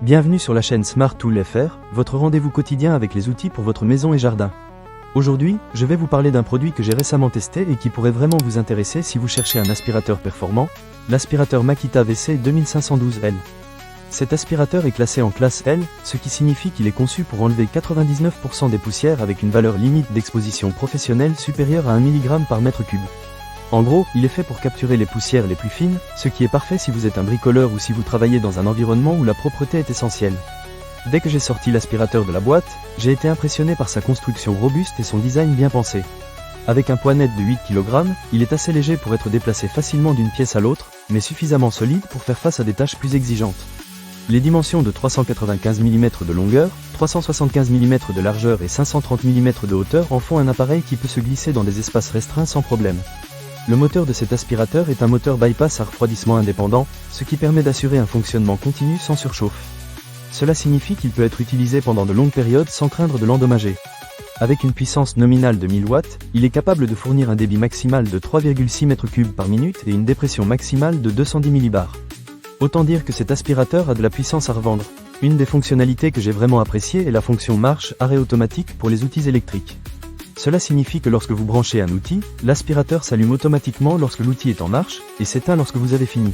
Bienvenue sur la chaîne Smart Tool FR, votre rendez-vous quotidien avec les outils pour votre maison et jardin. Aujourd'hui, je vais vous parler d'un produit que j'ai récemment testé et qui pourrait vraiment vous intéresser si vous cherchez un aspirateur performant, l'aspirateur Makita VC 2512L. Cet aspirateur est classé en classe L, ce qui signifie qu'il est conçu pour enlever 99% des poussières avec une valeur limite d'exposition professionnelle supérieure à 1 mg par mètre cube. En gros, il est fait pour capturer les poussières les plus fines, ce qui est parfait si vous êtes un bricoleur ou si vous travaillez dans un environnement où la propreté est essentielle. Dès que j'ai sorti l'aspirateur de la boîte, j'ai été impressionné par sa construction robuste et son design bien pensé. Avec un poids net de 8 kg, il est assez léger pour être déplacé facilement d'une pièce à l'autre, mais suffisamment solide pour faire face à des tâches plus exigeantes. Les dimensions de 395 mm de longueur, 375 mm de largeur et 530 mm de hauteur en font un appareil qui peut se glisser dans des espaces restreints sans problème. Le moteur de cet aspirateur est un moteur bypass à refroidissement indépendant, ce qui permet d'assurer un fonctionnement continu sans surchauffe. Cela signifie qu'il peut être utilisé pendant de longues périodes sans craindre de l'endommager. Avec une puissance nominale de 1000 watts, il est capable de fournir un débit maximal de 3,6 m3 par minute et une dépression maximale de 210 millibars. Autant dire que cet aspirateur a de la puissance à revendre. Une des fonctionnalités que j'ai vraiment appréciée est la fonction marche-arrêt automatique pour les outils électriques. Cela signifie que lorsque vous branchez un outil, l'aspirateur s'allume automatiquement lorsque l'outil est en marche, et s'éteint lorsque vous avez fini.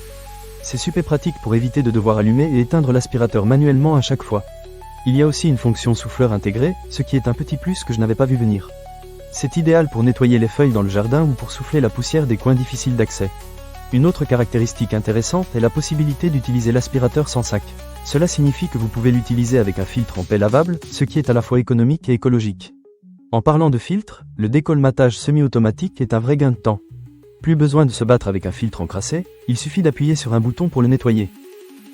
C'est super pratique pour éviter de devoir allumer et éteindre l'aspirateur manuellement à chaque fois. Il y a aussi une fonction souffleur intégrée, ce qui est un petit plus que je n'avais pas vu venir. C'est idéal pour nettoyer les feuilles dans le jardin ou pour souffler la poussière des coins difficiles d'accès. Une autre caractéristique intéressante est la possibilité d'utiliser l'aspirateur sans sac. Cela signifie que vous pouvez l'utiliser avec un filtre en paix lavable, ce qui est à la fois économique et écologique. En parlant de filtre, le décolmatage semi-automatique est un vrai gain de temps. Plus besoin de se battre avec un filtre encrassé, il suffit d'appuyer sur un bouton pour le nettoyer.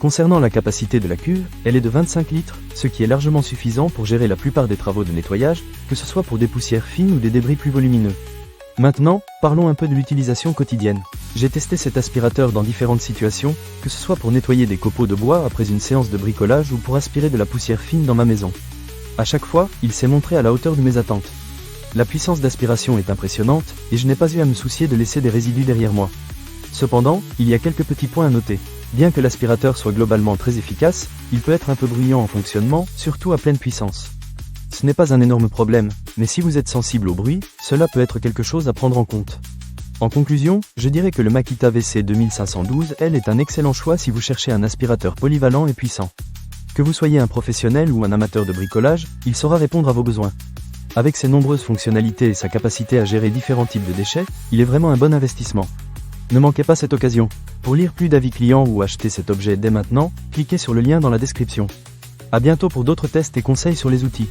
Concernant la capacité de la cuve, elle est de 25 litres, ce qui est largement suffisant pour gérer la plupart des travaux de nettoyage, que ce soit pour des poussières fines ou des débris plus volumineux. Maintenant, parlons un peu de l'utilisation quotidienne. J'ai testé cet aspirateur dans différentes situations, que ce soit pour nettoyer des copeaux de bois après une séance de bricolage ou pour aspirer de la poussière fine dans ma maison. À chaque fois, il s'est montré à la hauteur de mes attentes. La puissance d'aspiration est impressionnante, et je n'ai pas eu à me soucier de laisser des résidus derrière moi. Cependant, il y a quelques petits points à noter. Bien que l'aspirateur soit globalement très efficace, il peut être un peu bruyant en fonctionnement, surtout à pleine puissance. Ce n'est pas un énorme problème, mais si vous êtes sensible au bruit, cela peut être quelque chose à prendre en compte. En conclusion, je dirais que le Makita VC 2512L est un excellent choix si vous cherchez un aspirateur polyvalent et puissant. Que vous soyez un professionnel ou un amateur de bricolage, il saura répondre à vos besoins. Avec ses nombreuses fonctionnalités et sa capacité à gérer différents types de déchets, il est vraiment un bon investissement. Ne manquez pas cette occasion. Pour lire plus d'avis clients ou acheter cet objet dès maintenant, cliquez sur le lien dans la description. À bientôt pour d'autres tests et conseils sur les outils.